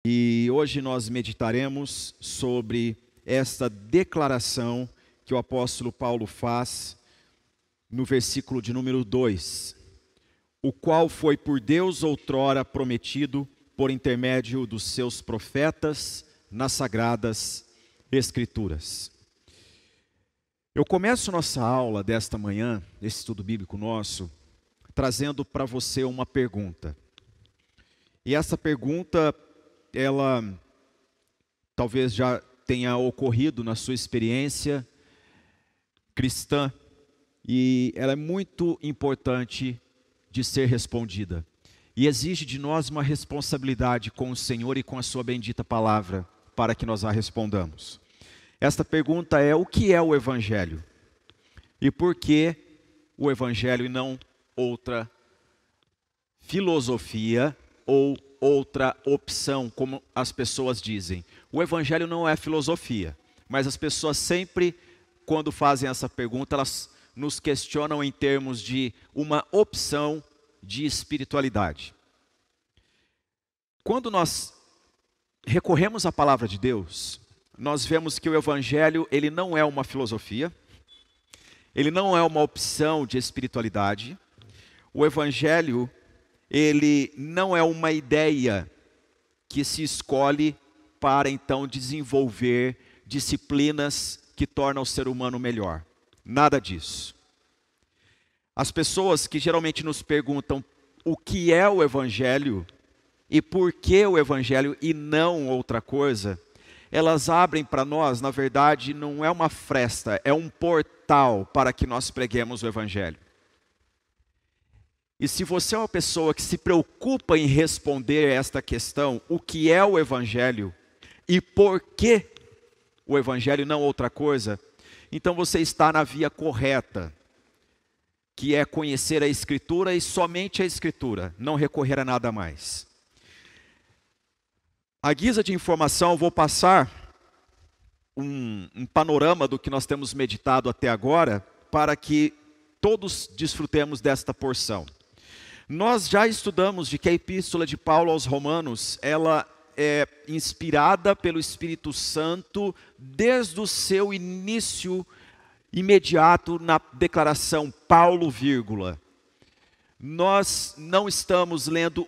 E hoje nós meditaremos sobre esta declaração que o apóstolo Paulo faz no versículo de número 2, o qual foi por Deus outrora prometido por intermédio dos seus profetas nas sagradas Escrituras. Eu começo nossa aula desta manhã, esse estudo bíblico nosso, trazendo para você uma pergunta. E essa pergunta, ela talvez já tenha ocorrido na sua experiência cristã, e ela é muito importante de ser respondida. E exige de nós uma responsabilidade com o Senhor e com a sua bendita palavra, para que nós a respondamos. Esta pergunta é: o que é o Evangelho? E por que o Evangelho e não outra filosofia ou outra opção, como as pessoas dizem? O Evangelho não é filosofia, mas as pessoas sempre, quando fazem essa pergunta, elas nos questionam em termos de uma opção de espiritualidade. Quando nós recorremos à palavra de Deus, nós vemos que o Evangelho, ele não é uma filosofia, ele não é uma opção de espiritualidade. O Evangelho, ele não é uma ideia que se escolhe para então desenvolver disciplinas que tornam o ser humano melhor. Nada disso. As pessoas que geralmente nos perguntam o que é o Evangelho e por que o Evangelho e não outra coisa, elas abrem para nós, na verdade, não é uma fresta, é um portal para que nós preguemos o Evangelho. E se você é uma pessoa que se preocupa em responder esta questão, o que é o Evangelho e por que o Evangelho e não outra coisa, então você está na via correta, que é conhecer a Escritura e somente a Escritura, não recorrer a nada mais. À guisa de informação, eu vou passar um panorama do que nós temos meditado até agora, para que todos desfrutemos desta porção. Nós já estudamos de que a Epístola de Paulo aos Romanos, ela é inspirada pelo Espírito Santo desde o seu início imediato na declaração Paulo, vírgula. Nós não estamos lendo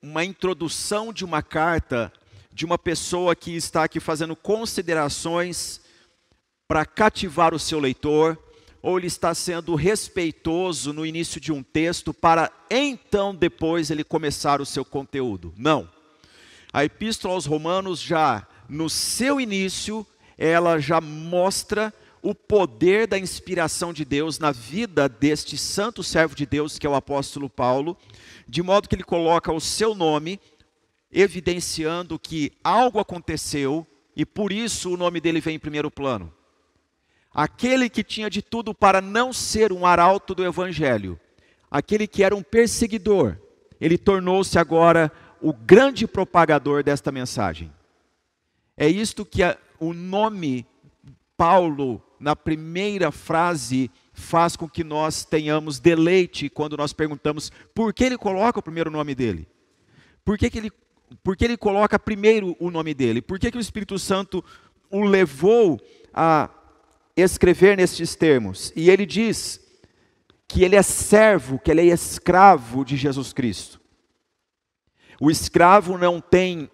uma introdução de uma carta de uma pessoa que está aqui fazendo considerações para cativar o seu leitor, ou ele está sendo respeitoso no início de um texto para então depois ele começar o seu conteúdo. Não. A Epístola aos Romanos já no seu início, ela já mostra o poder da inspiração de Deus na vida deste santo servo de Deus, que é o apóstolo Paulo, de modo que ele coloca o seu nome, evidenciando que algo aconteceu, e por isso o nome dele vem em primeiro plano. Aquele que tinha de tudo para não ser um arauto do Evangelho, aquele que era um perseguidor, ele tornou-se agora o grande propagador desta mensagem. É isto que o nome Paulo, na primeira frase, faz com que nós tenhamos deleite quando nós perguntamos por que ele coloca o primeiro nome dele. Por que ele coloca primeiro o nome dele? Por que o Espírito Santo o levou a escrever nestes termos? E ele diz que ele é servo, que ele é escravo de Jesus Cristo. O escravo não tem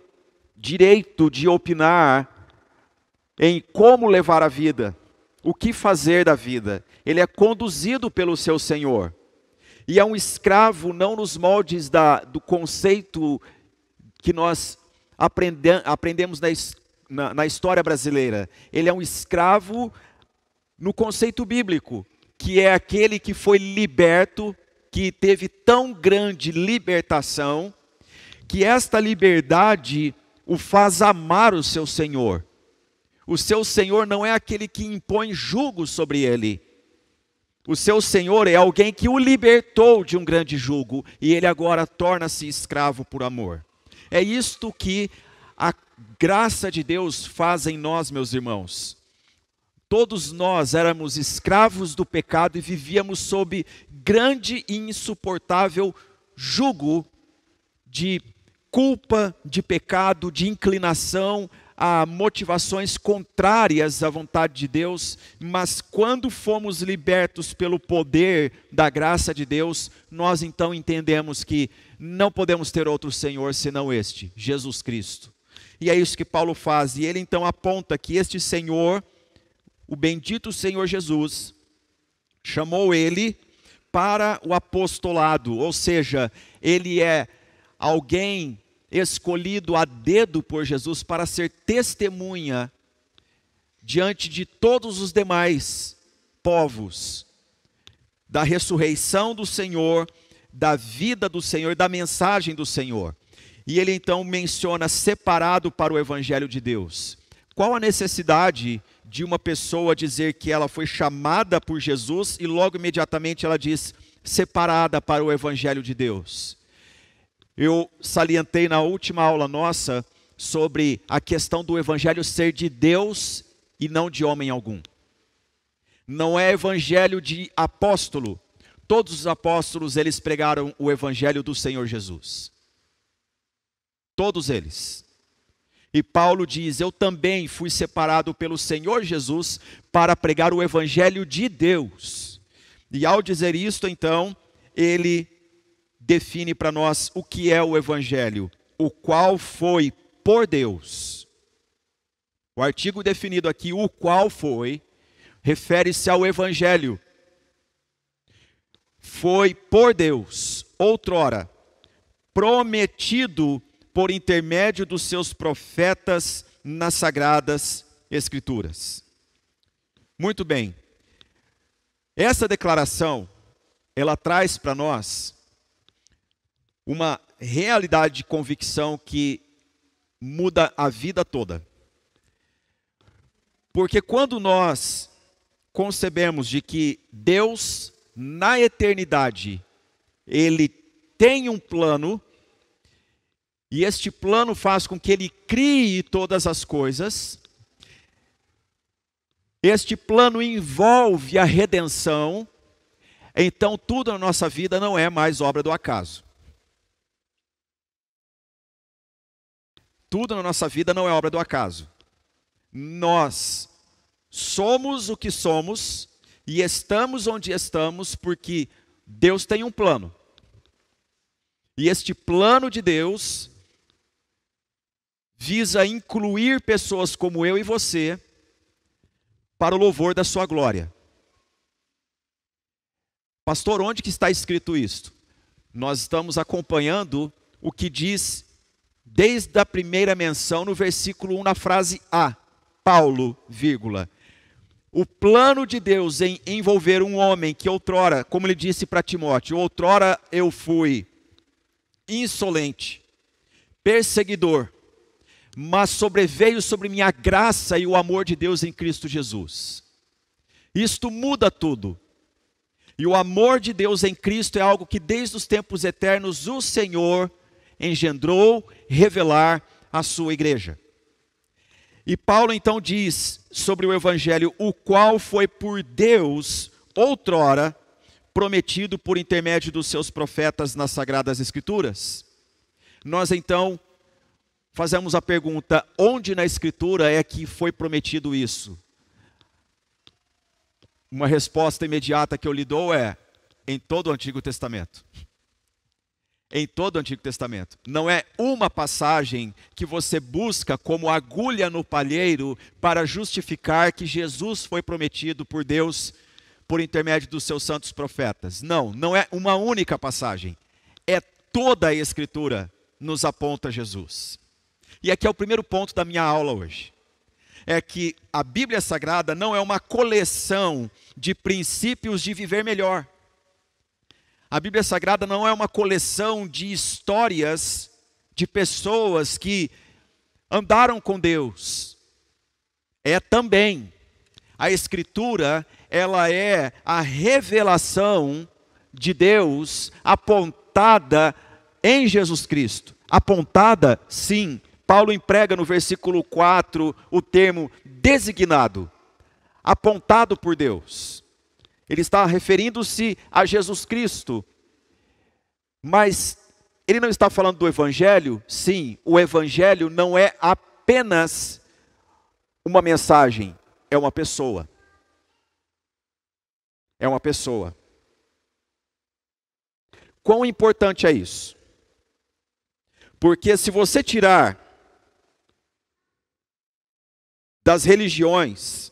direito de opinar em como levar a vida, o que fazer da vida. Ele é conduzido pelo seu Senhor. E é um escravo não nos moldes do conceito que nós aprendemos na história brasileira. Ele é um escravo no conceito bíblico, que é aquele que foi liberto, que teve tão grande libertação, que esta liberdade o faz amar o seu Senhor. O seu Senhor não é aquele que impõe jugo sobre ele. O seu Senhor é alguém que o libertou de um grande jugo, e ele agora torna-se escravo por amor. É isto que a graça de Deus faz em nós, meus irmãos. Todos nós éramos escravos do pecado e vivíamos sob grande e insuportável jugo de culpa, de pecado, de inclinação a motivações contrárias à vontade de Deus, mas quando fomos libertos pelo poder da graça de Deus, nós então entendemos que não podemos ter outro Senhor senão este, Jesus Cristo. E é isso que Paulo faz, e ele então aponta que este Senhor, o bendito Senhor Jesus, chamou ele para o apostolado, ou seja, ele é alguém escolhido a dedo por Jesus para ser testemunha diante de todos os demais povos da ressurreição do Senhor, da vida do Senhor, da mensagem do Senhor. E ele então menciona separado para o Evangelho de Deus. Qual a necessidade de uma pessoa dizer que ela foi chamada por Jesus e logo imediatamente ela diz separada para o Evangelho de Deus? Eu salientei na última aula nossa sobre a questão do Evangelho ser de Deus e não de homem algum. Não é Evangelho de apóstolo. Todos os apóstolos, eles pregaram o Evangelho do Senhor Jesus. Todos eles. E Paulo diz, eu também fui separado pelo Senhor Jesus para pregar o Evangelho de Deus. E ao dizer isto, então, ele define para nós o que é o Evangelho, o qual foi por Deus. O artigo definido aqui, o qual foi, refere-se ao Evangelho. Foi por Deus, outrora, prometido por intermédio dos seus profetas nas Sagradas Escrituras. Muito bem. Essa declaração, ela traz para nós uma realidade de convicção que muda a vida toda. Porque quando nós concebemos de que Deus, na eternidade, Ele tem um plano, e este plano faz com que Ele crie todas as coisas, este plano envolve a redenção, então tudo na nossa vida não é mais obra do acaso. Tudo na nossa vida não é obra do acaso. Nós somos o que somos e estamos onde estamos porque Deus tem um plano. E este plano de Deus visa incluir pessoas como eu e você para o louvor da sua glória. Pastor, onde que está escrito isto? Nós estamos acompanhando o que diz desde a primeira menção no versículo 1 na frase A, Paulo, vírgula. O plano de Deus em envolver um homem que outrora, como ele disse para Timóteo, outrora eu fui insolente, perseguidor, mas sobreveio sobre mim a graça e o amor de Deus em Cristo Jesus. Isto muda tudo. E o amor de Deus em Cristo é algo que desde os tempos eternos o Senhor engendrou, revelar à sua igreja. E Paulo então diz sobre o Evangelho, o qual foi por Deus, outrora, prometido por intermédio dos seus profetas nas Sagradas Escrituras. Nós então fazemos a pergunta, onde na Escritura é que foi prometido isso? Uma resposta imediata que eu lhe dou é, em todo o Antigo Testamento. Em todo o Antigo Testamento. Não é uma passagem que você busca como agulha no palheiro para justificar que Jesus foi prometido por Deus por intermédio dos seus santos profetas. Não, não é uma única passagem. É toda a Escritura nos aponta Jesus. E aqui é o primeiro ponto da minha aula hoje. É que a Bíblia Sagrada não é uma coleção de princípios de viver melhor. A Bíblia Sagrada não é uma coleção de histórias de pessoas que andaram com Deus. É também. A Escritura, ela é a revelação de Deus apontada em Jesus Cristo. Apontada, sim. Paulo emprega no versículo 4 o termo designado, apontado por Deus. Ele está referindo-se a Jesus Cristo, mas Ele não está falando do evangelho? Sim, o evangelho não é apenas uma mensagem, é uma pessoa. É uma pessoa. Quão importante é isso? Porque se você tirar das religiões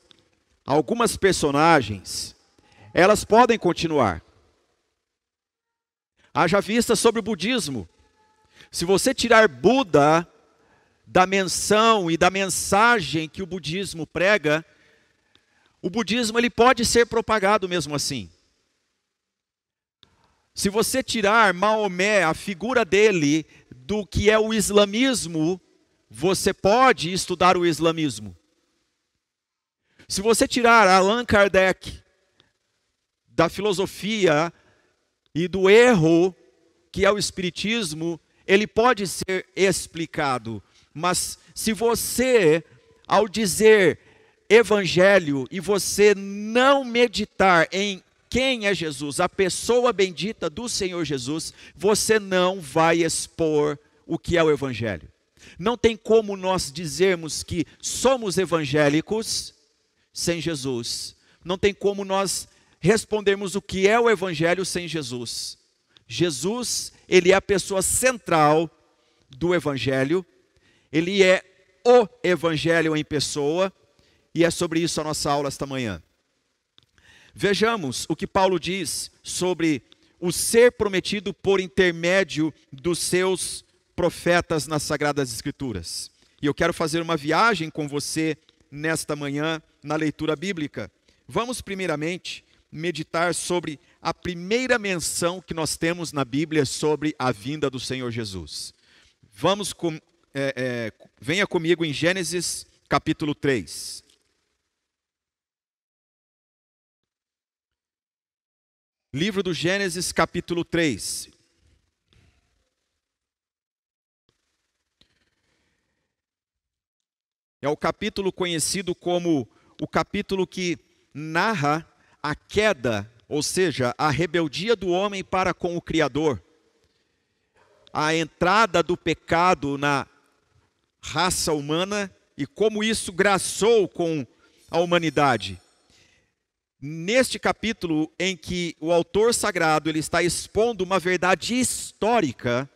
algumas personagens, elas podem continuar. Haja vista sobre o budismo. Se você tirar Buda da menção e da mensagem que o budismo prega, o budismo ele pode ser propagado mesmo assim. Se você tirar Maomé, a figura dele, do que é o islamismo, você pode estudar o islamismo. Se você tirar Allan Kardec da filosofia e do erro que é o espiritismo, ele pode ser explicado. Mas se você, ao dizer evangelho, e você não meditar em quem é Jesus, a pessoa bendita do Senhor Jesus, você não vai expor o que é o evangelho. Não tem como nós dizermos que somos evangélicos sem Jesus. Não tem como nós respondermos o que é o evangelho sem Jesus. Jesus, ele é a pessoa central do evangelho. Ele é o evangelho em pessoa. E é sobre isso a nossa aula esta manhã. Vejamos o que Paulo diz sobre o ser prometido por intermédio dos seus profetas nas Sagradas Escrituras. E eu quero fazer uma viagem com você nesta manhã na leitura bíblica. Vamos primeiramente meditar sobre a primeira menção que nós temos na Bíblia sobre a vinda do Senhor Jesus. Venha comigo em Gênesis capítulo 3. Livro do Gênesis, capítulo 3. É o capítulo conhecido como o capítulo que narra a queda, ou seja, a rebeldia do homem para com o Criador. A entrada do pecado na raça humana e como isso graçou com a humanidade. Neste capítulo em que o autor sagrado ele está expondo uma verdade histórica,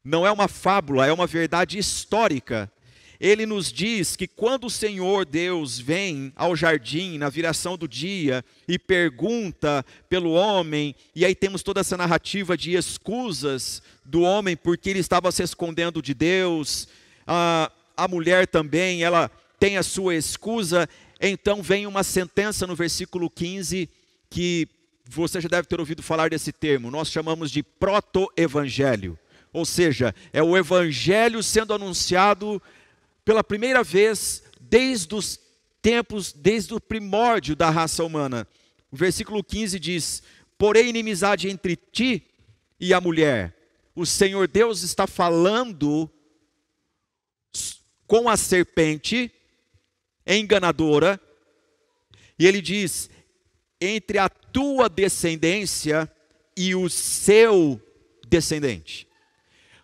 não é uma fábula, é uma verdade histórica. Ele nos diz que quando o Senhor Deus vem ao jardim na viração do dia e pergunta pelo homem, e aí temos toda essa narrativa de escusas do homem porque ele estava se escondendo de Deus, a mulher também, ela tem a sua escusa. Então vem uma sentença no versículo 15, que você já deve ter ouvido falar desse termo, nós chamamos de proto-evangelho. Ou seja, é o evangelho sendo anunciado pela primeira vez desde os tempos, desde o primórdio da raça humana. O versículo 15 diz: porém inimizade entre ti e a mulher. O Senhor Deus está falando com a serpente enganadora, e ele diz: entre a tua descendência e o seu descendente.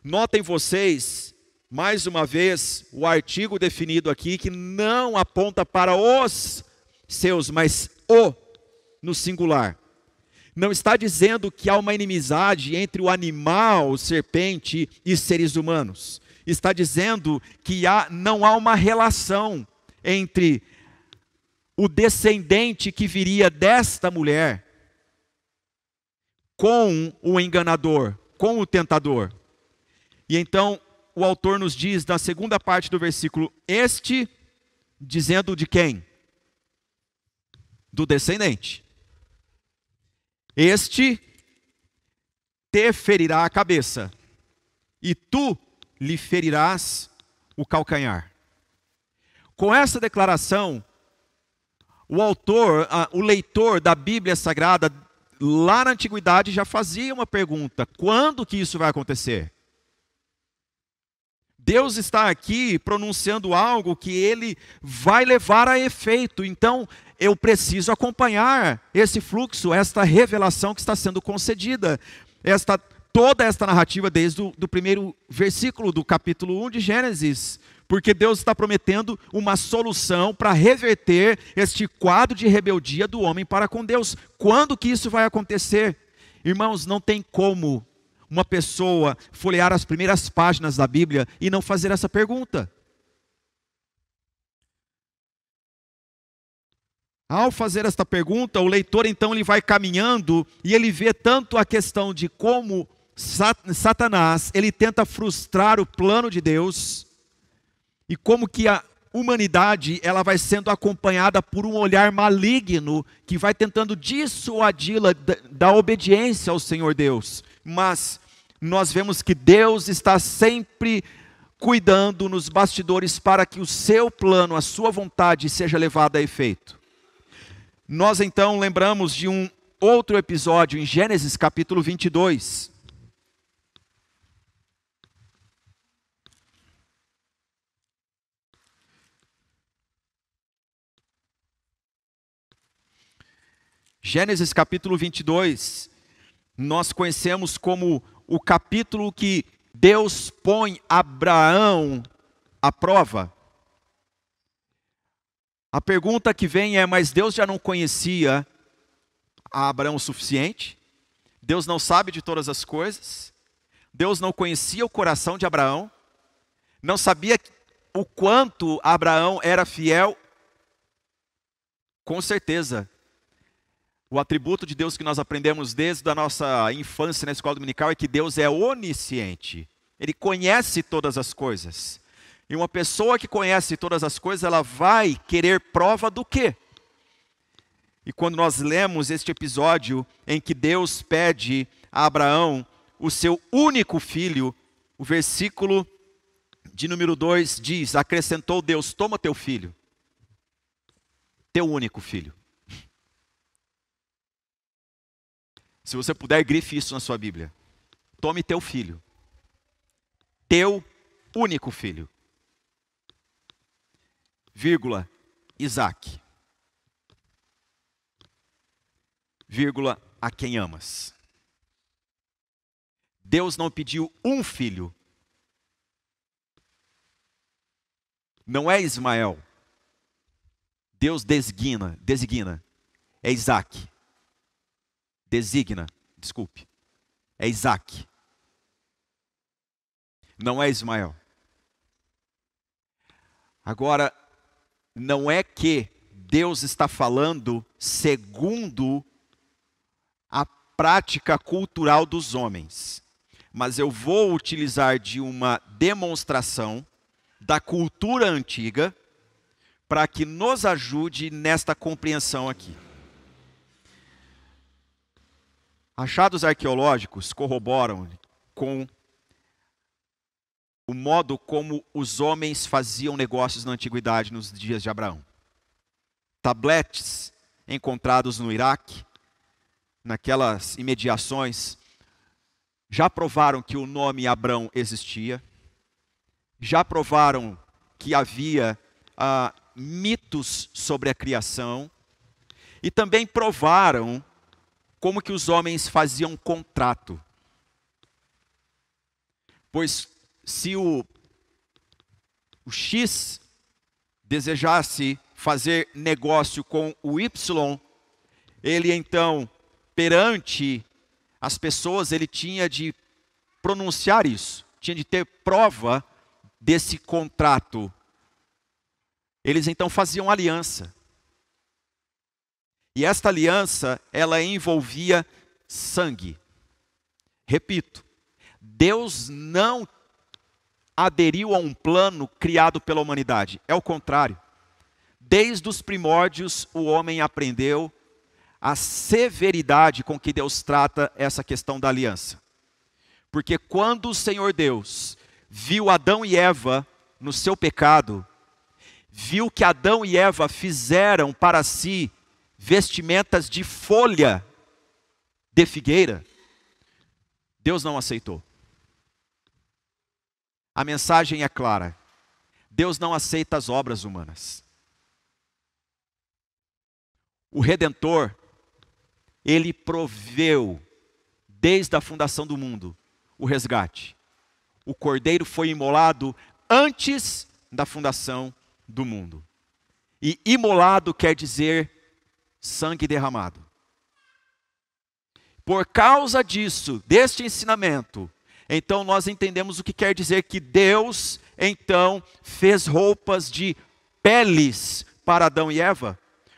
Notem vocês, mais uma vez, o artigo definido aqui, que não aponta para os seus, mas o, no singular. Não está dizendo que há uma inimizade entre o animal, serpente, e seres humanos. Está dizendo que não há uma relação entre o descendente que viria desta mulher com o enganador, com o tentador. E então o autor nos diz na segunda parte do versículo, este, dizendo de quem? Do descendente. Este te ferirá a cabeça, e tu lhe ferirás o calcanhar. Com essa declaração, o leitor da Bíblia Sagrada, lá na antiguidade, já fazia uma pergunta: quando que isso vai acontecer? Deus está aqui pronunciando algo que ele vai levar a efeito, então eu preciso acompanhar esse fluxo, esta revelação que está sendo concedida, esta toda esta narrativa desde o primeiro versículo do capítulo 1 de Gênesis, porque Deus está prometendo uma solução para reverter este quadro de rebeldia do homem para com Deus. Quando que isso vai acontecer? Irmãos, não tem como uma pessoa folhear as primeiras páginas da Bíblia e não fazer essa pergunta. Ao fazer esta pergunta, o leitor então ele vai caminhando e ele vê tanto a questão de como Satanás ele tenta frustrar o plano de Deus e como que a humanidade ela vai sendo acompanhada por um olhar maligno que vai tentando dissuadi-la da obediência ao Senhor Deus. Mas nós vemos que Deus está sempre cuidando nos bastidores para que o seu plano, a sua vontade seja levada a efeito. Nós então lembramos de um outro episódio em Gênesis capítulo 22. Gênesis capítulo 22, nós conhecemos como o capítulo que Deus põe Abraão à prova. A pergunta que vem é, mas Deus já não conhecia a Abraão o suficiente? Deus não sabe de todas as coisas? Deus não conhecia o coração de Abraão? Não sabia o quanto Abraão era fiel? Com certeza. O atributo de Deus que nós aprendemos desde a nossa infância na escola dominical é que Deus é onisciente. Ele conhece todas as coisas. E uma pessoa que conhece todas as coisas, ela vai querer prova do quê? E quando nós lemos este episódio em que Deus pede a Abraão o seu único filho, o versículo de número 2 diz, acrescentou Deus, toma teu filho, teu único filho. Se você puder, grife isso na sua Bíblia. Tome teu filho. Teu único filho. Vírgula, Isaac. Vírgula, a quem amas. Deus não pediu um filho. Não é Ismael. Deus designa. É Isaac. Desculpe. É Isaac. Não é Ismael. Agora, não é que Deus está falando segundo a prática cultural dos homens, mas eu vou utilizar de uma demonstração da cultura antiga para que nos ajude nesta compreensão aqui. Achados arqueológicos corroboram com o modo como os homens faziam negócios na antiguidade nos dias de Abraão. Tabletes encontrados no Iraque, naquelas imediações, já provaram que o nome Abrão existia, já provaram que havia mitos sobre a criação, e também provaram como que os homens faziam contrato. Pois se o X desejasse fazer negócio com o Y, ele então, perante as pessoas, ele tinha de pronunciar isso, tinha de ter prova desse contrato. Eles então faziam aliança. E esta aliança, ela envolvia sangue. Repito, Deus não aderiu a um plano criado pela humanidade. É o contrário. Desde os primórdios, o homem aprendeu a severidade com que Deus trata essa questão da aliança. Porque quando o Senhor Deus viu Adão e Eva no seu pecado, viu que Adão e Eva fizeram para si vestimentas de folha de figueira, Deus não aceitou. A mensagem é clara. Deus não aceita as obras humanas. O Redentor, ele proveu, desde a fundação do mundo, o resgate. O cordeiro foi imolado antes da fundação do mundo. E imolado quer dizer sangue derramado. Por causa disso, deste ensinamento, então nós entendemos o que quer dizer que Deus, então, fez roupas de peles para Adão e Eva.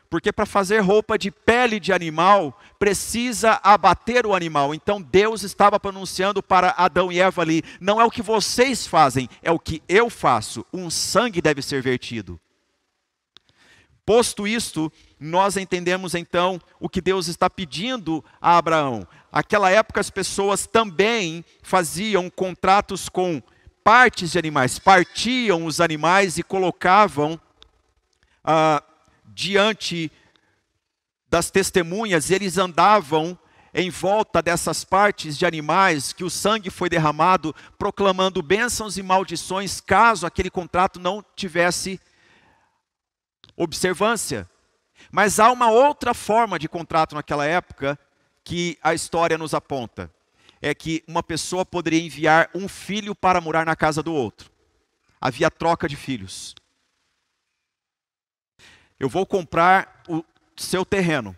Porque para fazer roupa de pele de animal, precisa abater o animal. Então Deus estava pronunciando para Adão e Eva ali, não é o que vocês fazem, é o que eu faço. Um sangue deve ser vertido. Posto isto, nós entendemos então o que Deus está pedindo a Abraão. Naquela época as pessoas também faziam contratos com partes de animais, partiam os animais e colocavam diante das testemunhas, eles andavam em volta dessas partes de animais que o sangue foi derramado, proclamando bênçãos e maldições caso aquele contrato não tivesse observância. Mas há uma outra forma de contrato naquela época que a história nos aponta. É que uma pessoa poderia enviar um filho para morar na casa do outro. Havia troca de filhos. Eu vou comprar o seu terreno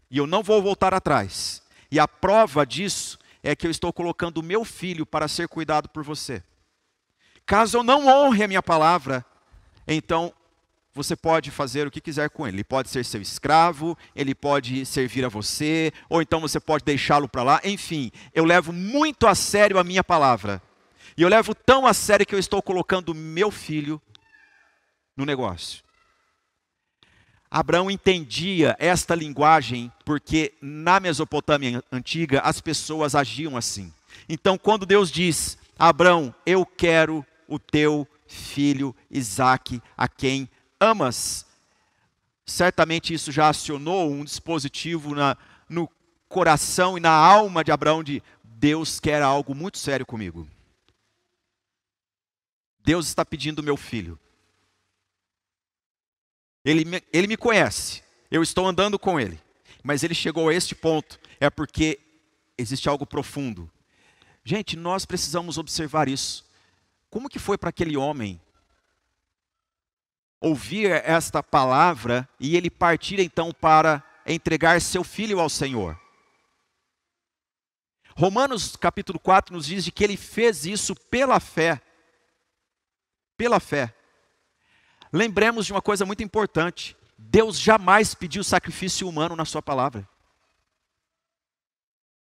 e eu não vou voltar atrás. E a prova disso é que eu estou colocando o meu filho para ser cuidado por você. Caso eu não honre a minha palavra, então você pode fazer o que quiser com ele. Ele pode ser seu escravo, ele pode servir a você, ou então você pode deixá-lo para lá. Enfim, eu levo muito a sério a minha palavra. E eu levo tão a sério que eu estou colocando o meu filho no negócio. Abraão entendia esta linguagem porque na Mesopotâmia antiga as pessoas agiam assim. Então quando Deus diz, Abraão, eu quero o teu filho Isaque, a quem amas, certamente isso já acionou um dispositivo no coração e na alma de Abraão de Deus quer algo muito sério comigo. Deus está pedindo meu filho. Ele me conhece, eu estou andando com ele, mas ele chegou a este ponto, é porque existe algo profundo. Gente, nós precisamos observar isso. Como que foi para aquele homem ouvir esta palavra e ele partir então para entregar seu filho ao Senhor? Romanos capítulo 4 nos diz de que ele fez isso pela fé. Pela fé. Lembremos de uma coisa muito importante. Deus jamais pediu sacrifício humano na sua palavra.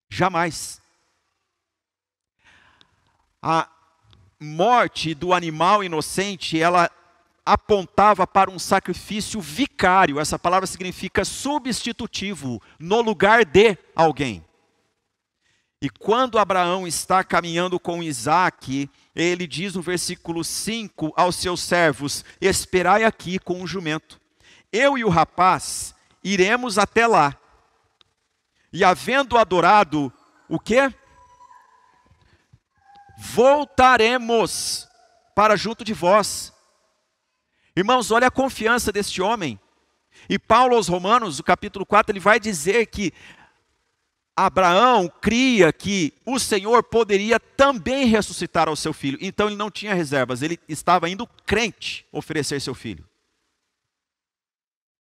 Jamais. A morte do animal inocente, ela apontava para um sacrifício vicário. Essa palavra significa substitutivo, no lugar de alguém. E quando Abraão está caminhando com Isaque, ele diz no versículo 5 aos seus servos, esperai aqui com o jumento. Eu e o rapaz iremos até lá. E havendo adorado, o quê? Voltaremos para junto de vós. Irmãos, olha a confiança deste homem. E Paulo aos Romanos, no capítulo 4, ele vai dizer que Abraão cria que o Senhor poderia também ressuscitar ao seu filho. Então ele não tinha reservas, ele estava indo crente oferecer seu filho.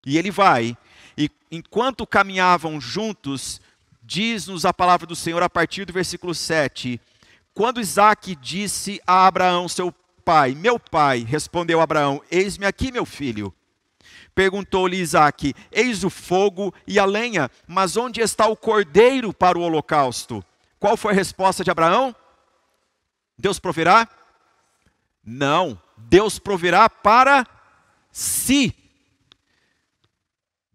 E ele vai, e enquanto caminhavam juntos, diz-nos a palavra do Senhor a partir do versículo 7. Quando Isaque disse a Abraão, seu pai, meu pai, respondeu Abraão, eis-me aqui, meu filho. Perguntou-lhe Isaque, eis o fogo e a lenha, mas onde está o cordeiro para o holocausto? Qual foi a resposta de Abraão? Deus proverá? Não, Deus proverá para si.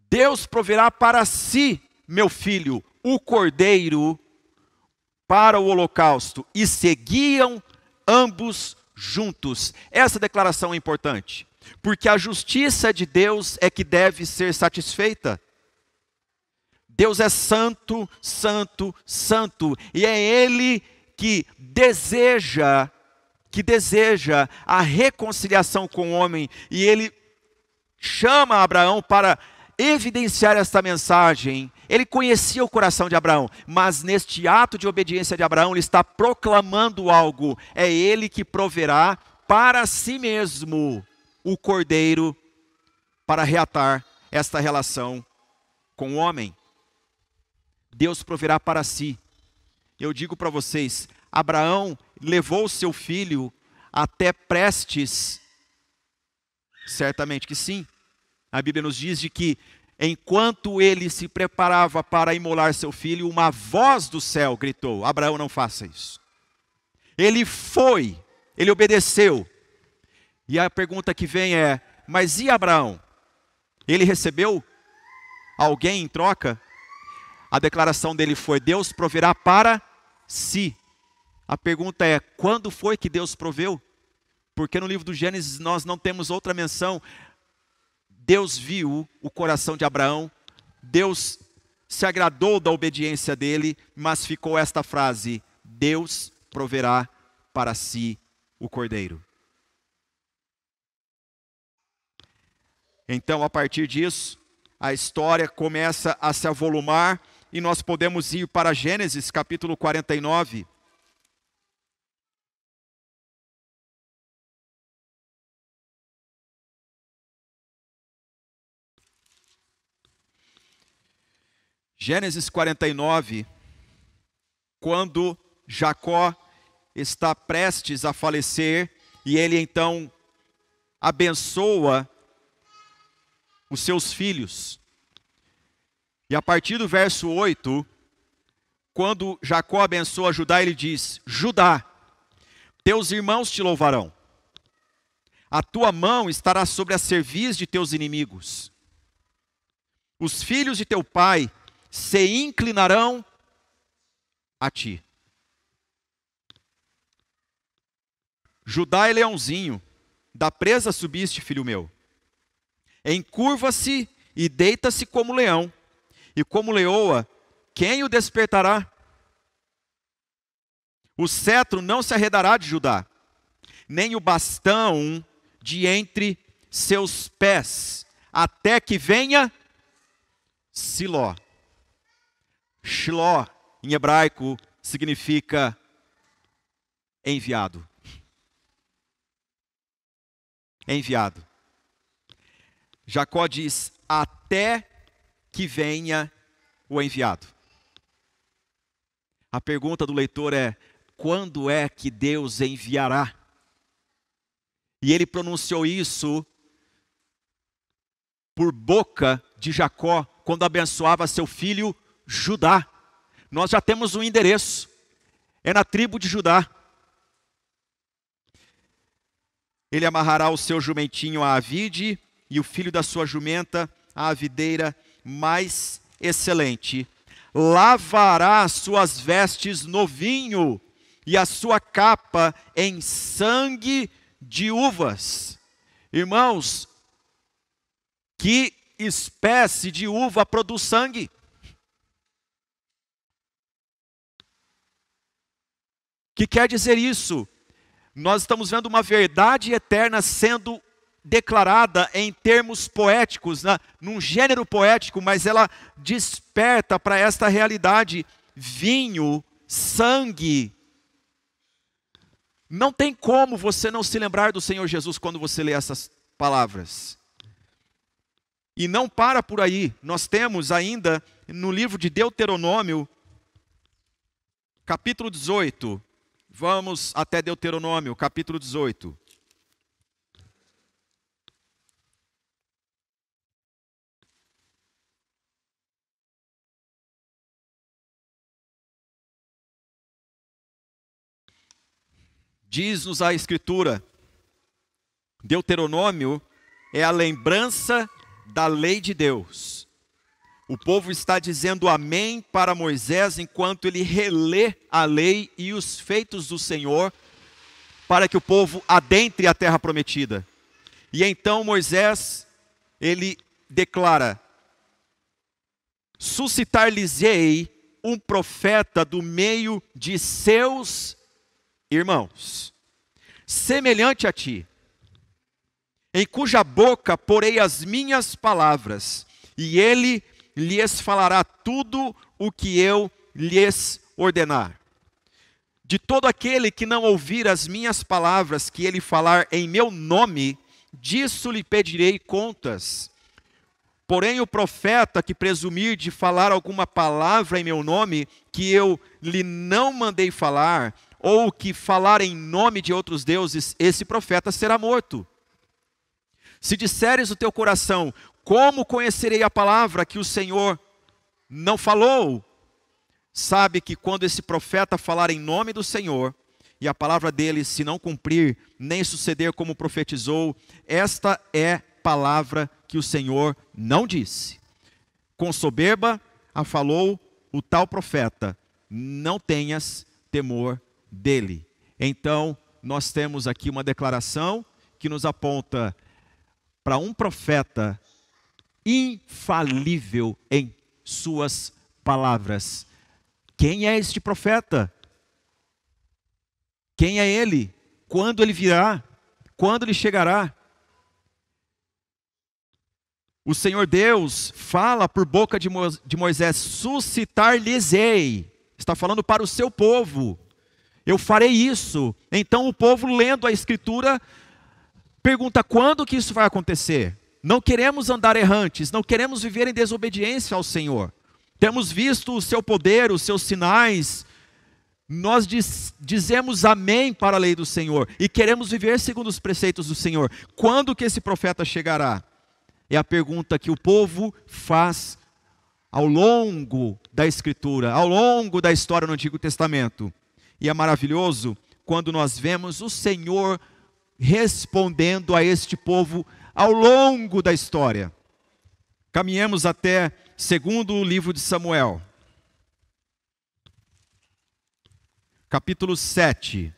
Deus proverá para si, meu filho, o cordeiro para o holocausto. E seguiam ambos juntos. Essa declaração é importante. Porque a justiça de Deus é que deve ser satisfeita. Deus é santo, santo, santo. E é Ele que deseja a reconciliação com o homem. E Ele chama Abraão para evidenciar esta mensagem, ele conhecia o coração de Abraão, mas neste ato de obediência de Abraão, ele está proclamando algo: é ele que proverá para si mesmo o cordeiro para reatar esta relação com o homem. Deus proverá para si. Eu digo para vocês, Abraão levou seu filho até prestes, certamente que sim. A Bíblia nos diz de que enquanto ele se preparava para imolar seu filho, uma voz do céu gritou: Abraão, não faça isso. Ele foi, ele obedeceu. E a pergunta que vem é: mas e Abraão? Ele recebeu alguém em troca? A declaração dele foi: Deus proverá para si. A pergunta é: quando foi que Deus proveu? Porque no livro do Gênesis nós não temos outra menção. Deus viu o coração de Abraão, Deus se agradou da obediência dele, mas ficou esta frase: Deus proverá para si o cordeiro. Então, a partir disso, a história começa a se avolumar e nós podemos ir para Gênesis capítulo 49. Gênesis 49, quando Jacó está prestes a falecer e ele então abençoa os seus filhos. E a partir do verso 8, quando Jacó abençoa Judá, ele diz: Judá, teus irmãos te louvarão, a tua mão estará sobre a cerviz de teus inimigos, os filhos de teu pai se inclinarão a ti. Judá é leãozinho, da presa subiste, filho meu. Encurva-se e deita-se como leão, e como leoa, quem o despertará? O cetro não se arredará de Judá, nem o bastão de entre seus pés, até que venha Siló. Shiló, em hebraico, significa enviado. Enviado. Jacó diz: até que venha o enviado. A pergunta do leitor é: quando é que Deus enviará? E ele pronunciou isso por boca de Jacó, quando abençoava seu filho Judá. Nós já temos um endereço, é na tribo de Judá. Ele amarrará o seu jumentinho à vide, e o filho da sua jumenta à videira mais excelente. Lavará as suas vestes no vinho, e a sua capa em sangue de uvas. Irmãos, que espécie de uva produz sangue? O que quer dizer isso? Nós estamos vendo uma verdade eterna sendo declarada em termos poéticos, num gênero poético, mas ela desperta para esta realidade: vinho, sangue. Não tem como você não se lembrar do Senhor Jesus quando você lê essas palavras. E não para por aí. Nós temos ainda no livro de Deuteronômio, capítulo 18. Vamos até Deuteronômio, capítulo 18. Diz-nos a Escritura, Deuteronômio é a lembrança da lei de Deus. O povo está dizendo amém para Moisés enquanto ele relê a lei e os feitos do Senhor para que o povo adentre a terra prometida. E então Moisés, ele declara: suscitar-lhes-ei um profeta do meio de seus irmãos, semelhante a ti, em cuja boca porei as minhas palavras, e ele lhes falará tudo o que eu lhes ordenar. De todo aquele que não ouvir as minhas palavras que ele falar em meu nome, disso lhe pedirei contas. Porém, o profeta que presumir de falar alguma palavra em meu nome, que eu lhe não mandei falar, ou que falar em nome de outros deuses, esse profeta será morto. Se disseres no teu coração, como conhecerei a palavra que o Senhor não falou? Sabe que quando esse profeta falar em nome do Senhor, e a palavra dele se não cumprir, nem suceder como profetizou, esta é palavra que o Senhor não disse. Com soberba a falou o tal profeta, não tenhas temor dele. Então, nós temos aqui uma declaração que nos aponta para um profeta infalível em suas palavras. Quem é este profeta? Quem é ele? Quando ele virá? Quando ele chegará? O Senhor Deus fala por boca de Moisés, suscitar-lhes-ei. Está falando para o seu povo. Eu farei isso. Então o povo, lendo a Escritura, pergunta quando que isso vai acontecer. Não queremos andar errantes, não queremos viver em desobediência ao Senhor. Temos visto o seu poder, os seus sinais. Nós dizemos amém para a lei do Senhor e queremos viver segundo os preceitos do Senhor. Quando que esse profeta chegará? É a pergunta que o povo faz ao longo da Escritura, ao longo da história no Antigo Testamento. E é maravilhoso quando nós vemos o Senhor respondendo a este povo ao longo da história. Caminhemos até segundo o livro de Samuel, capítulo 7.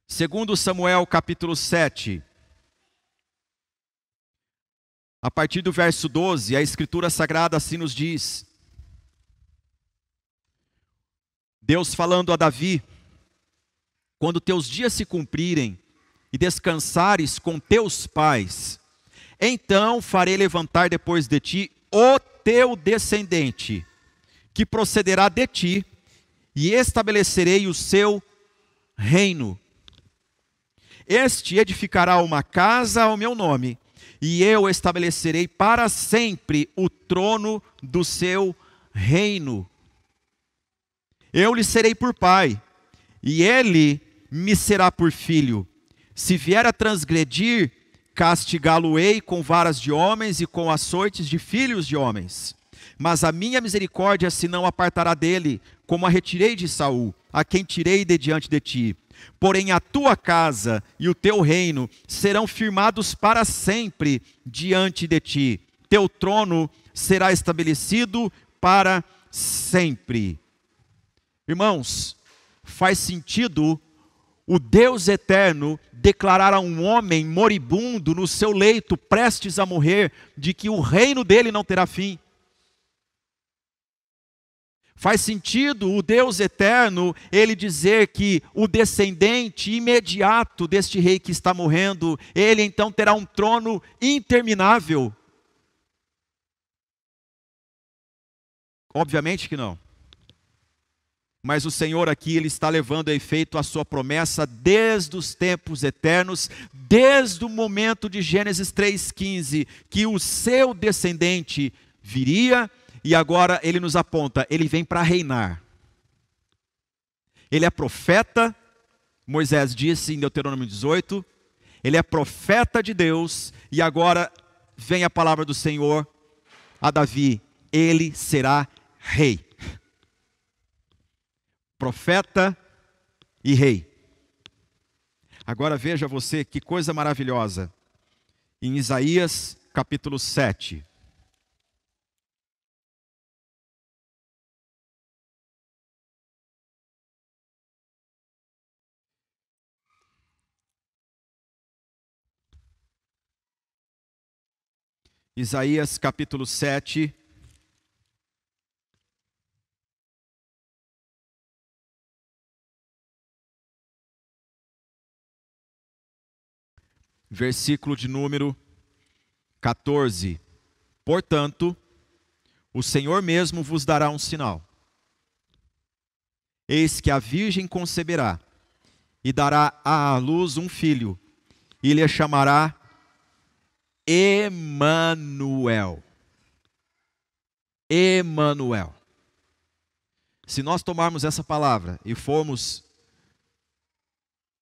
Segundo Samuel, capítulo 7. A partir do verso 12, a Escritura Sagrada assim nos diz. Deus falando a Davi: quando teus dias se cumprirem e descansares com teus pais, então farei levantar depois de ti o teu descendente, que procederá de ti, e estabelecerei o seu reino. Este edificará uma casa ao meu nome, e eu estabelecerei para sempre o trono do seu reino. Eu lhe serei por pai, e ele me será por filho. Se vier a transgredir, castigá-lo-ei com varas de homens e com açoites de filhos de homens. Mas a minha misericórdia se não apartará dele, como a retirei de Saul, a quem tirei de diante de ti. Porém a tua casa e o teu reino serão firmados para sempre diante de ti. Teu trono será estabelecido para sempre. Irmãos, faz sentido o Deus eterno declarar a um homem moribundo no seu leito, prestes a morrer, de que o reino dele não terá fim. Faz sentido o Deus eterno, ele dizer que o descendente imediato deste rei que está morrendo, ele então terá um trono interminável. Obviamente que não. Mas o Senhor aqui, ele está levando a efeito a sua promessa desde os tempos eternos, desde o momento de Gênesis 3,15, que o seu descendente viria, e agora ele nos aponta, ele vem para reinar. Ele é profeta, Moisés disse em Deuteronômio 18, ele é profeta de Deus, e agora vem a palavra do Senhor a Davi, ele será rei. Profeta e rei. Agora veja você que coisa maravilhosa. Em Isaías capítulo 7. Isaías capítulo 7. versículo de número 14. Portanto, o Senhor mesmo vos dará um sinal. Eis que a virgem conceberá e dará à luz um filho, e lhe chamará Emanuel. Emanuel. Se nós tomarmos essa palavra e formos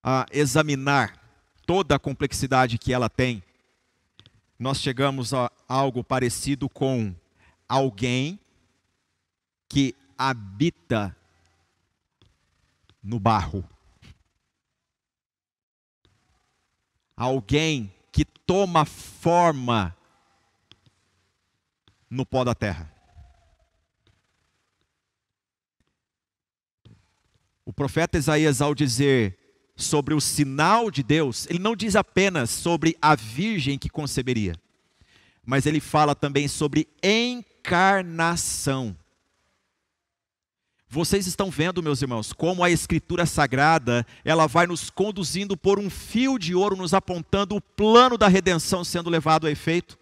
a examinar toda a complexidade que ela tem, nós chegamos a algo parecido com alguém que habita no barro. Alguém que toma forma no pó da terra. O profeta Isaías, ao dizer sobre o sinal de Deus, ele não diz apenas sobre a virgem que conceberia, mas ele fala também sobre encarnação. Vocês estão vendo, meus irmãos, como a Escritura Sagrada, ela vai nos conduzindo por um fio de ouro, nos apontando o plano da redenção sendo levado a efeito.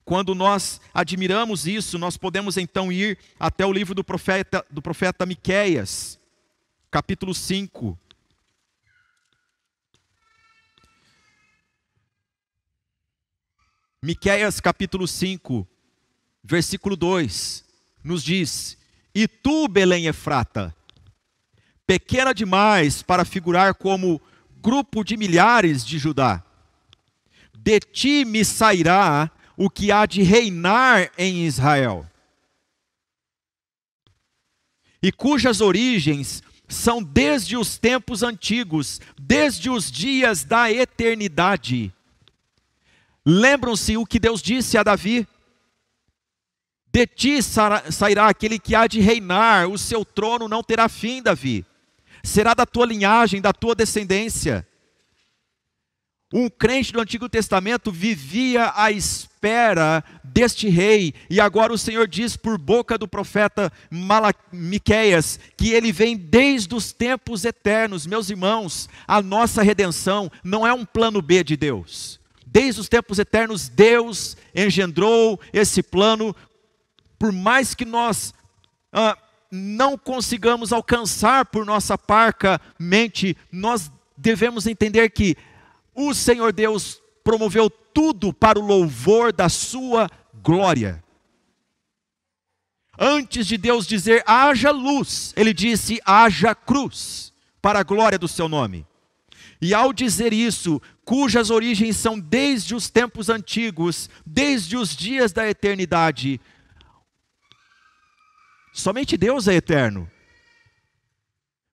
Quando nós admiramos isso, nós podemos então ir até o livro do profeta Miqueias, capítulo 5. Miqueias capítulo 5, versículo 2, nos diz: E tu, Belém Efrata, pequena demais para figurar como grupo de milhares de Judá, de ti me sairá o que há de reinar em Israel, e cujas origens são desde os tempos antigos, desde os dias da eternidade. Lembram-se o que Deus disse a Davi: de ti sairá aquele que há de reinar, o seu trono não terá fim, Davi. Será da tua linhagem, da tua descendência. Um crente do Antigo Testamento vivia à espera deste rei, e agora o Senhor diz por boca do profeta Miqueias que ele vem desde os tempos eternos. Meus irmãos, a nossa redenção não é um plano B de Deus. Desde os tempos eternos, Deus engendrou esse plano. Por mais que nós não consigamos alcançar por nossa parca mente, nós devemos entender que o Senhor Deus promoveu tudo para o louvor da sua glória. Antes de Deus dizer haja luz, Ele disse haja cruz, para a glória do seu nome. E ao dizer isso, cujas origens são desde os tempos antigos, desde os dias da eternidade, somente Deus é eterno.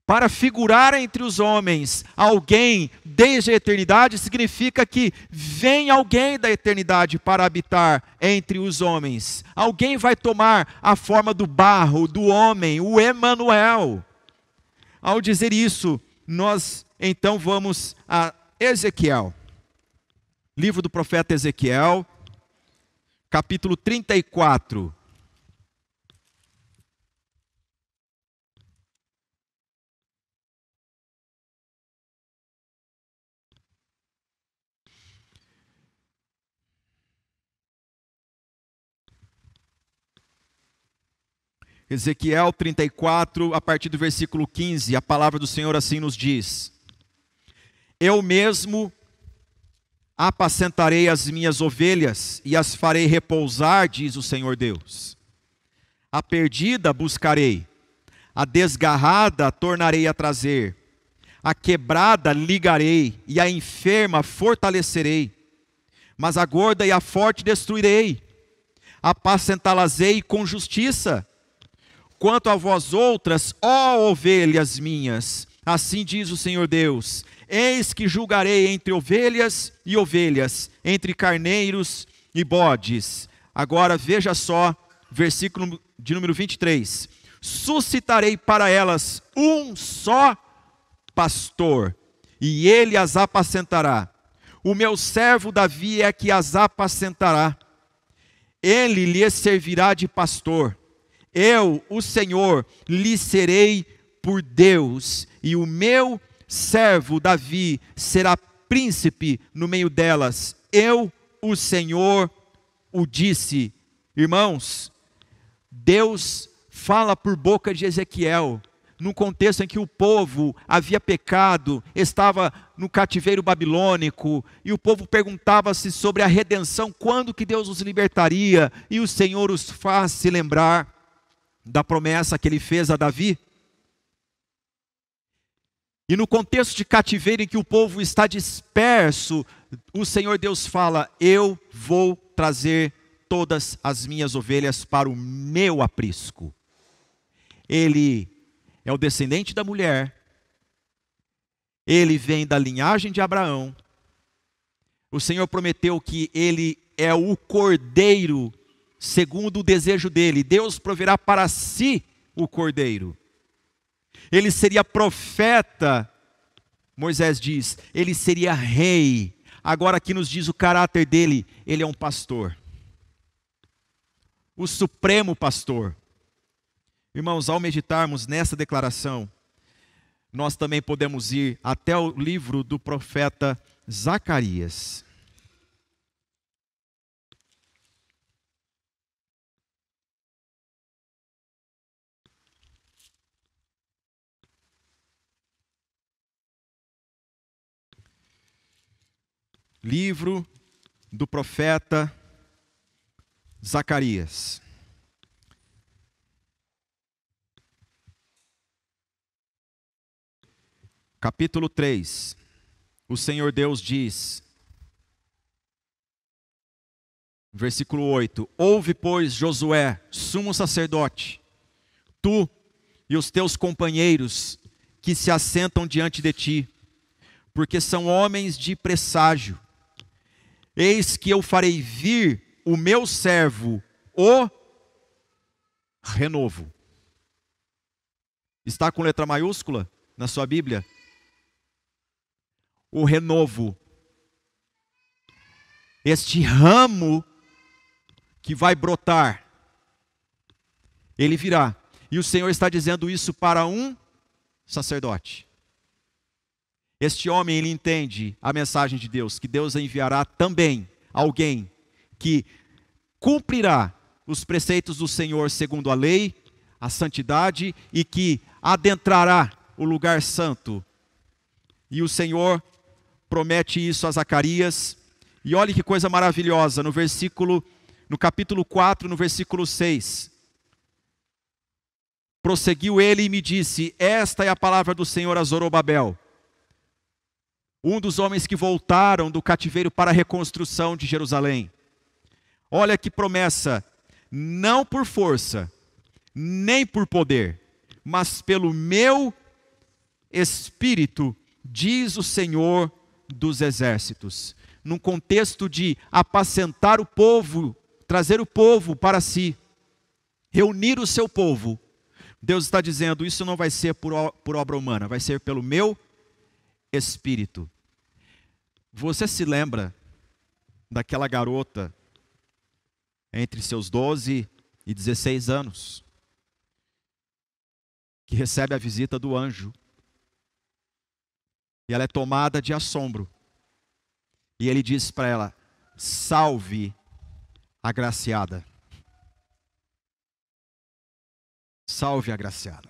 Para figurar entre os homens alguém desde a eternidade, significa que vem alguém da eternidade para habitar entre os homens. Alguém vai tomar a forma do barro, do homem, o Emanuel. Ao dizer isso, nós então vamos a Ezequiel. Livro do profeta Ezequiel, capítulo 34. Ezequiel 34, a partir do versículo 15, a palavra do Senhor assim nos diz: Eu mesmo apacentarei as minhas ovelhas e as farei repousar, diz o Senhor Deus. A perdida buscarei, a desgarrada tornarei a trazer, a quebrada ligarei e a enferma fortalecerei, mas a gorda e a forte destruirei, apacentá-las-ei com justiça. Quanto a vós outras, ó ovelhas minhas, assim diz o Senhor Deus: eis que julgarei entre ovelhas e ovelhas, entre carneiros e bodes. Agora veja só, versículo de número 23. Suscitarei para elas um só pastor, e ele as apacentará. O meu servo Davi é que as apacentará. Ele lhes servirá de pastor. Eu, o Senhor, lhe serei por Deus, e o meu servo Davi será príncipe no meio delas. Eu, o Senhor, o disse. Irmãos, Deus fala por boca de Ezequiel, num contexto em que o povo havia pecado, estava no cativeiro babilônico, e o povo perguntava-se sobre a redenção, quando que Deus os libertaria, e o Senhor os faz se lembrar da promessa que ele fez a Davi. E no contexto de cativeiro em que o povo está disperso, o Senhor Deus fala: eu vou trazer todas as minhas ovelhas para o meu aprisco. Ele é o descendente da mulher, ele vem da linhagem de Abraão. O Senhor prometeu que ele é o cordeiro, segundo o desejo dele. Deus proverá para si o cordeiro. Ele seria profeta, Moisés diz, ele seria rei. Agora aqui nos diz o caráter dele, ele é um pastor. O supremo pastor. Irmãos, ao meditarmos nessa declaração, nós também podemos ir até o livro do profeta Zacarias. Livro do profeta Zacarias. Capítulo 3, o Senhor Deus diz, versículo 8: ouve, pois, Josué, sumo sacerdote, tu e os teus companheiros que se assentam diante de ti, porque são homens de presságio. Eis que eu farei vir o meu servo, o renovo. Está com letra maiúscula na sua Bíblia? O renovo, este ramo que vai brotar, ele virá. E o Senhor está dizendo isso para um sacerdote. Este homem, ele entende a mensagem de Deus, que Deus enviará também alguém que cumprirá os preceitos do Senhor segundo a lei, a santidade, e que adentrará o lugar santo. E o Senhor promete isso a Zacarias, e olhe que coisa maravilhosa, no capítulo 4, no versículo 6, prosseguiu ele e me disse: esta é a palavra do Senhor a Zorobabel, um dos homens que voltaram do cativeiro para a reconstrução de Jerusalém. Olha que promessa: não por força, nem por poder, mas pelo meu Espírito, diz o Senhor dos exércitos. Num contexto de apacentar o povo, trazer o povo para si, reunir o seu povo, Deus está dizendo: isso não vai ser por obra humana, vai ser pelo meu Espírito. Você se lembra daquela garota entre seus 12 e 16 anos, que recebe a visita do anjo, e ela é tomada de assombro, e ele diz para ela: salve, agraciada. Salve, agraciada.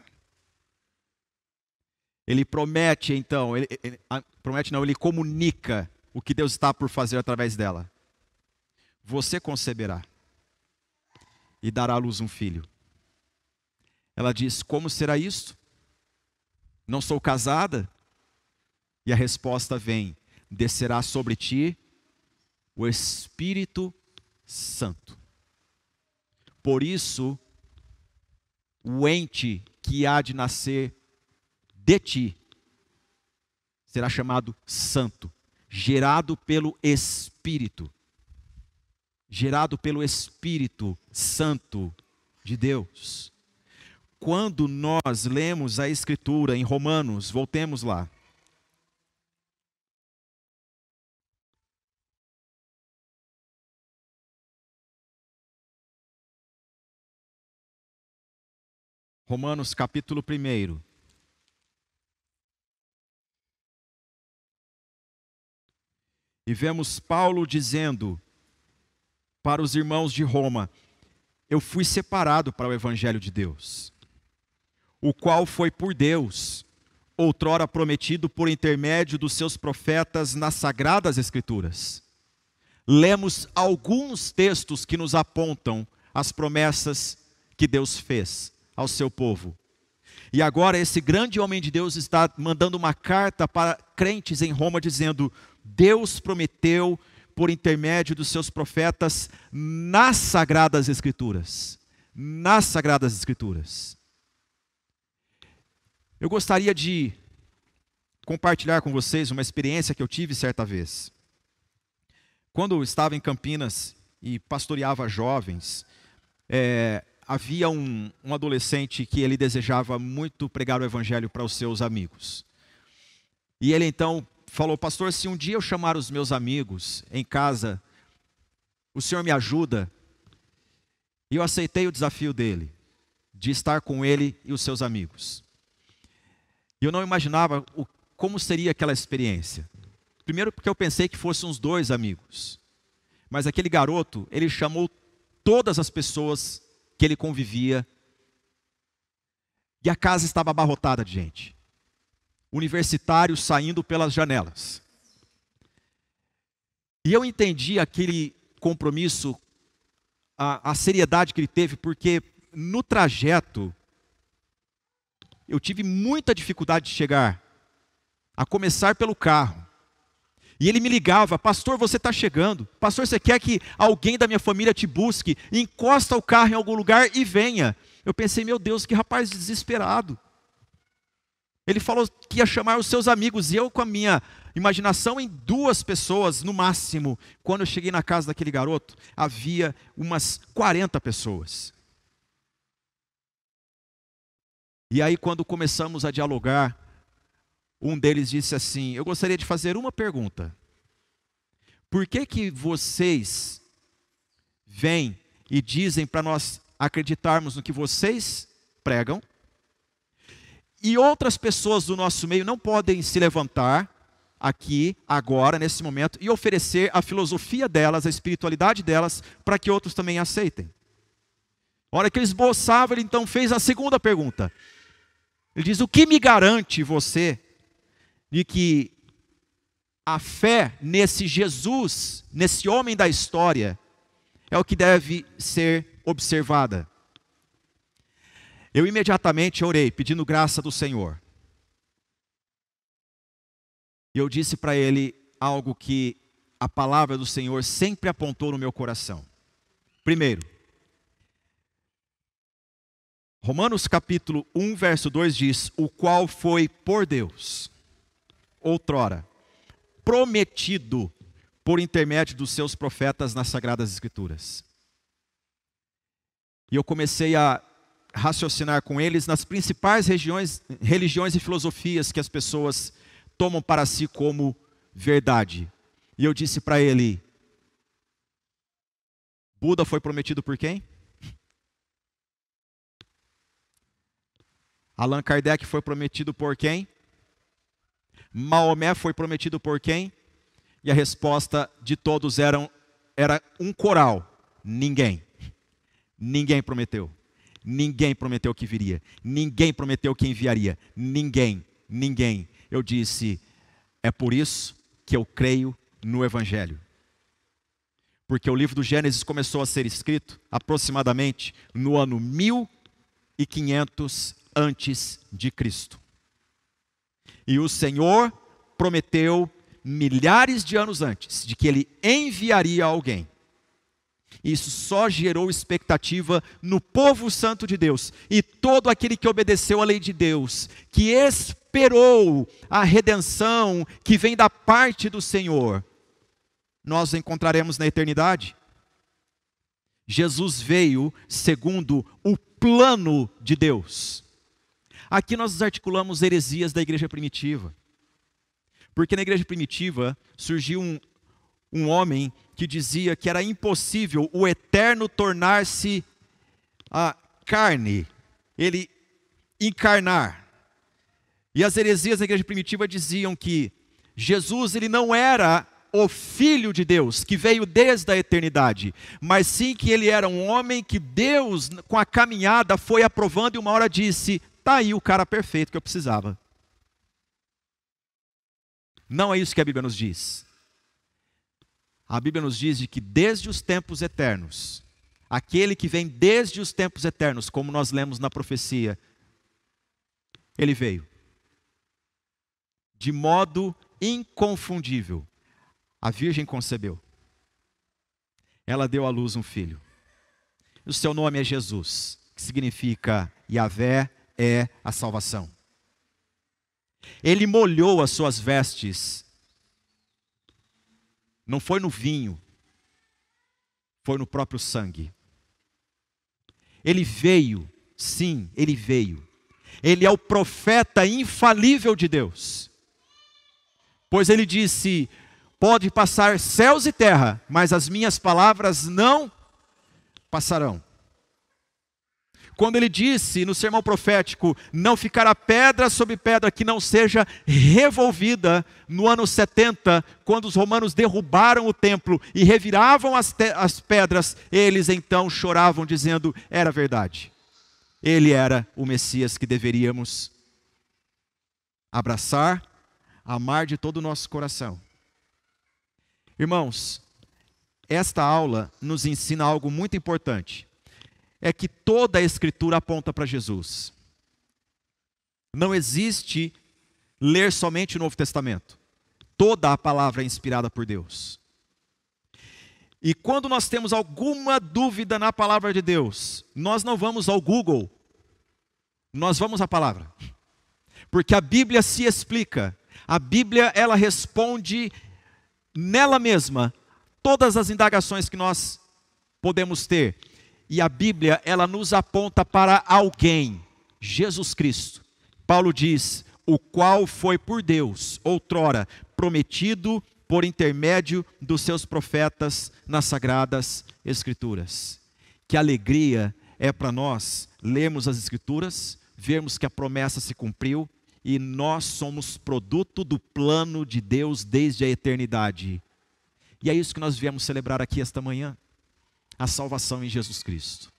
Ele promete então, ele comunica o que Deus está por fazer através dela. Você conceberá e dará à luz um filho. Ela diz: como será isso? Não sou casada? E a resposta vem: descerá sobre ti o Espírito Santo. Por isso, o ente que há de nascer de ti será chamado santo, gerado pelo Espírito. Gerado pelo Espírito Santo de Deus. Quando nós lemos a Escritura em Romanos, voltemos lá. Romanos capítulo 1. E vemos Paulo dizendo para os irmãos de Roma: eu fui separado para o evangelho de Deus, o qual foi por Deus, outrora prometido por intermédio dos seus profetas nas sagradas escrituras. Lemos alguns textos que nos apontam as promessas que Deus fez ao seu povo. E agora esse grande homem de Deus está mandando uma carta para crentes em Roma dizendo: Deus prometeu por intermédio dos seus profetas nas sagradas escrituras. Nas sagradas escrituras. Eu gostaria de compartilhar com vocês uma experiência que eu tive certa vez. Quando eu estava em Campinas e pastoreava jovens, havia um adolescente que ele desejava muito pregar o evangelho para os seus amigos. E ele então falou: pastor, se um dia eu chamar os meus amigos em casa, o senhor me ajuda? E eu aceitei o desafio dele, de estar com ele e os seus amigos. E eu não imaginava como seria aquela experiência. Primeiro porque eu pensei que fossem uns 2 amigos. Mas aquele garoto, ele chamou todas as pessoas que ele convivia. E a casa estava abarrotada de gente. Universitários saindo pelas janelas. E eu entendi aquele compromisso, a seriedade que ele teve, porque no trajeto eu tive muita dificuldade de chegar, a começar pelo carro. E ele me ligava: pastor, você está chegando. Pastor, você quer que alguém da minha família te busque? Encosta o carro em algum lugar e venha. Eu pensei: meu Deus, que rapaz desesperado. Ele falou que ia chamar os seus amigos, e eu, com a minha imaginação em 2 pessoas no máximo. Quando eu cheguei na casa daquele garoto, havia umas 40 pessoas. E aí, quando começamos a dialogar, um deles disse assim: eu gostaria de fazer uma pergunta. Por que vocês vêm e dizem para nós acreditarmos no que vocês pregam, e outras pessoas do nosso meio não podem se levantar aqui, agora, nesse momento, e oferecer a filosofia delas, a espiritualidade delas, para que outros também aceitem? A hora que ele esboçava, ele então fez a segunda pergunta. Ele diz: o que me garante você de que a fé nesse Jesus, nesse homem da história, é o que deve ser observada? Eu imediatamente orei, pedindo graça do Senhor. E eu disse para ele algo que a palavra do Senhor sempre apontou no meu coração. Primeiro, Romanos capítulo 1, verso 2 diz: o qual foi por Deus, outrora, prometido por intermédio dos seus profetas nas Sagradas Escrituras. E eu comecei a raciocinar com eles nas principais religiões e filosofias que as pessoas tomam para si como verdade. E eu disse para ele: Buda foi prometido por quem? Allan Kardec foi prometido por quem? Maomé foi prometido por quem? E a resposta de todos era um coral: ninguém. Ninguém prometeu. Ninguém prometeu que viria. Ninguém prometeu que enviaria. Ninguém. Eu disse: é por isso que eu creio no Evangelho. Porque o livro do Gênesis começou a ser escrito aproximadamente no ano 1500 antes de Cristo. E o Senhor prometeu milhares de anos antes de que Ele enviaria alguém. Isso só gerou expectativa no povo santo de Deus. E todo aquele que obedeceu à lei de Deus, que esperou a redenção que vem da parte do Senhor, nós encontraremos na eternidade. Jesus veio segundo o plano de Deus. Aqui nós articulamos heresias da igreja primitiva. Porque na igreja primitiva surgiu um homem que dizia que era impossível o eterno tornar-se a carne, ele encarnar. E as heresias da igreja primitiva diziam que Jesus ele não era o Filho de Deus, que veio desde a eternidade, mas sim que ele era um homem que Deus, com a caminhada, foi aprovando e uma hora disse: está aí o cara perfeito que eu precisava. Não é isso que a Bíblia nos diz. A Bíblia nos diz de que desde os tempos eternos, aquele que vem desde os tempos eternos, como nós lemos na profecia, ele veio. De modo inconfundível, a Virgem concebeu. Ela deu à luz um filho. O seu nome é Jesus, que significa Yahvé é a salvação. Ele molhou as suas vestes. Não foi no vinho, foi no próprio sangue. Ele veio, sim, ele veio. Ele é o profeta infalível de Deus. Pois ele disse: pode passar céus e terra, mas as minhas palavras não passarão. Quando ele disse no sermão profético: não ficará pedra sobre pedra que não seja revolvida, no ano 70, quando os romanos derrubaram o templo e reviravam as pedras, eles então choravam dizendo: era verdade. Ele era o Messias que deveríamos abraçar, amar de todo o nosso coração. Irmãos, esta aula nos ensina algo muito importante. É que toda a Escritura aponta para Jesus. Não existe ler somente o Novo Testamento. Toda a palavra é inspirada por Deus. E quando nós temos alguma dúvida na palavra de Deus, nós não vamos ao Google, nós vamos à palavra. Porque a Bíblia se explica. A Bíblia, ela responde nela mesma todas as indagações que nós podemos ter. E a Bíblia, ela nos aponta para alguém, Jesus Cristo. Paulo diz: o qual foi por Deus, outrora, prometido por intermédio dos seus profetas nas Sagradas Escrituras. Que alegria é para nós lermos as Escrituras, vermos que a promessa se cumpriu, e nós somos produto do plano de Deus desde a eternidade. E é isso que nós viemos celebrar aqui esta manhã. A salvação em Jesus Cristo.